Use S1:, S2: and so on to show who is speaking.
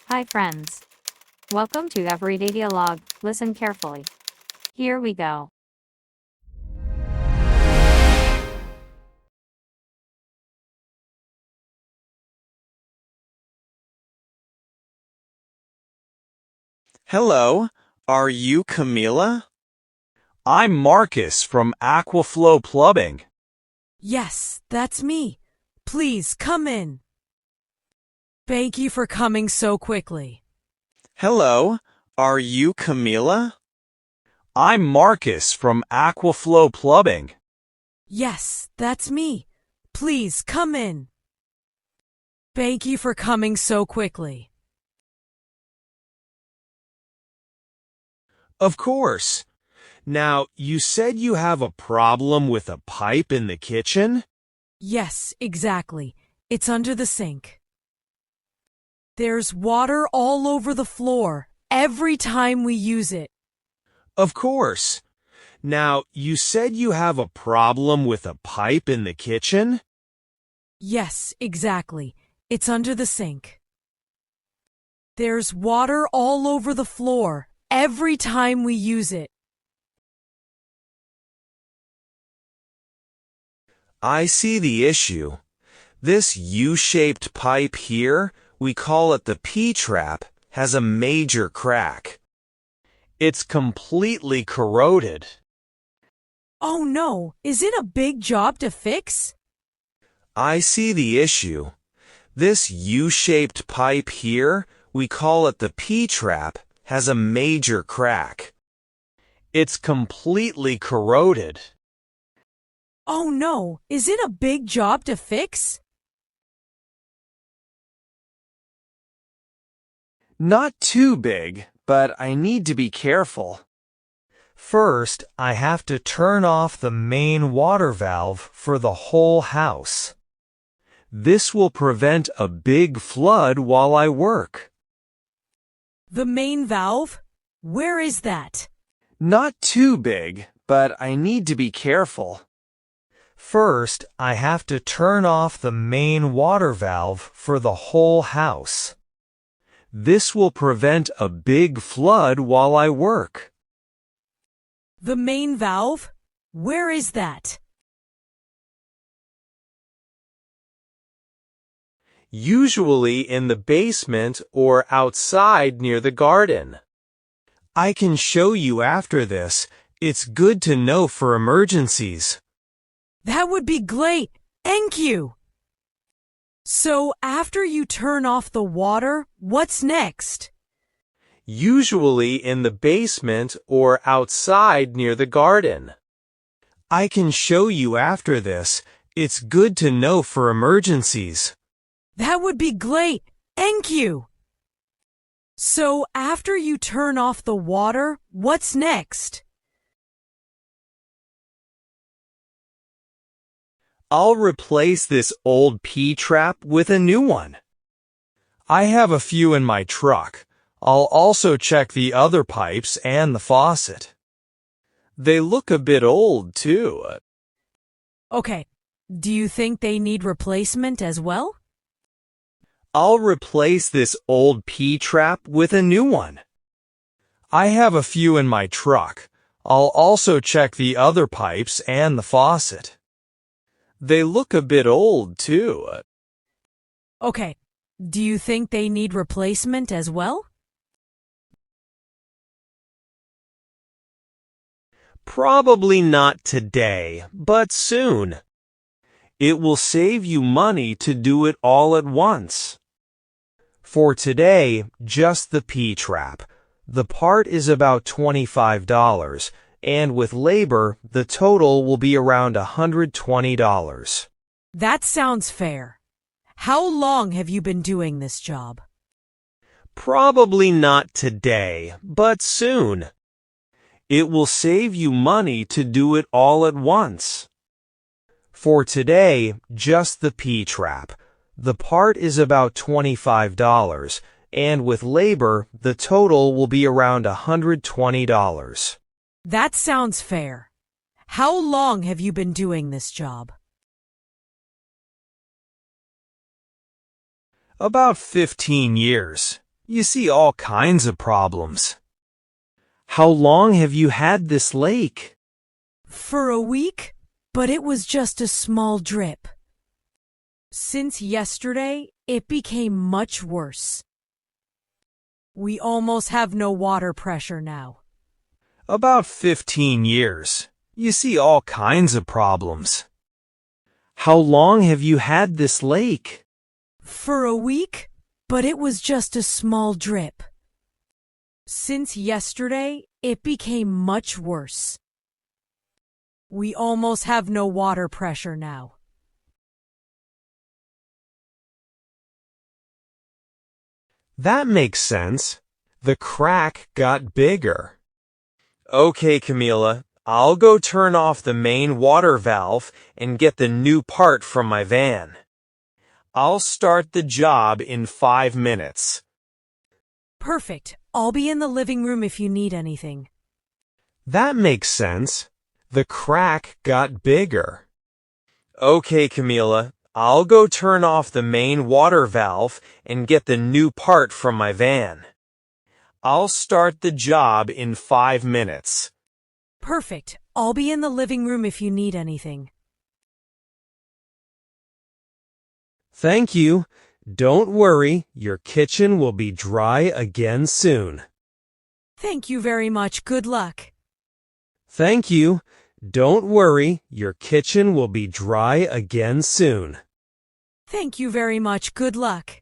S1: Hi friends. Welcome to Everyday Dialogue. Listen carefully. Here we go.
S2: Hello, are you Camila?
S3: I'm Marcus from Aquaflow Plumbing.
S4: Yes, that's me. Please come in. Thank you for coming so quickly.
S2: Hello, are you Camila?
S3: I'm Marcus from Aquaflow Plumbing.
S4: Yes, that's me. Please come in. Thank you for coming so quickly.
S2: Of course. Now, you said you have a problem with a pipe in the kitchen?
S4: Yes, exactly. It's under the sink. There's water all over the floor every time we use it.
S2: Of course. Now, you said you have a problem with a pipe in the kitchen?
S4: Yes, exactly. It's under the sink. There's water all over the floor every time we use it.
S2: I see the issue. This U-shaped pipe here, we call it the P-trap, has a major crack.
S3: It's completely corroded.
S4: Oh no, is it a big job to fix?
S2: I see the issue. This U-shaped pipe here, we call it the P-trap, has a major crack.
S3: It's completely corroded.
S4: Oh no, is it a big job to fix?
S2: Not too big, but I need to be careful.
S3: First, I have to turn off the main water valve for the whole house. This will prevent a big flood while I work.
S4: The main valve? Where is that?
S2: Not too big, but I need to be careful.
S3: First, I have to turn off the main water valve for the whole house. This will prevent a big flood while I work.
S4: The main valve? Where is that?
S2: Usually in the basement or outside near the garden. I can show you after this. It's good to know for emergencies.
S4: That would be great. Thank you. So after you turn off the water, what's next?
S2: Usually in the basement or outside near the garden. I can show you after this. It's good to know for emergencies.
S4: That would be great. Thank you. So after you turn off the water, what's next?
S2: I'll replace this old P-trap with a new one. I have a few in my truck. I'll also check the other pipes and the faucet. They look a bit old, too.
S4: Okay. Do you think they need replacement as well?
S2: I'll replace this old P-trap with a new one. I have a few in my truck. I'll also check the other pipes and the faucet. They look a bit old, too.
S4: Okay. Do you think they need replacement as well?
S2: Probably not today, but soon. It will save you money to do it all at once. For today, just the P-trap. The part is about $25, and with labor, the total will be around $120.
S4: That sounds fair. How long have you been doing this job?
S2: Probably not today, but soon. It will save you money to do it all at once. For today, just the P-trap. The part is about $25, and with labor, the total will be around $120.
S4: That sounds fair. How long have you been doing this job?
S2: About 15 years.
S3: You see all kinds of problems.
S2: How long have you had this leak?
S4: For a week, but it was just a small drip. Since yesterday, it became much worse. We almost have no water pressure now.
S3: About 15 years. You see all kinds of problems.
S2: How long have you had this leak?
S4: For a week, but it was just a small drip. Since yesterday, it became much worse. We almost have no water pressure now.
S2: That makes sense. The crack got bigger. Okay, Camila, I'll go turn off the main water valve and get the new part from my van. I'll start the job in 5 minutes.
S4: Perfect. I'll be in the living room if you need anything.
S2: That makes sense. The crack got bigger. Okay, Camila, I'll go turn off the main water valve and get the new part from my van. I'll start the job in 5 minutes.
S4: Perfect. I'll be in the living room if you need anything.
S2: Thank you. Don't worry, your kitchen will be dry again soon.
S4: Thank you very much. Good luck.
S2: Thank you. Don't worry, your kitchen will be dry again soon.
S4: Thank you very much. Good luck.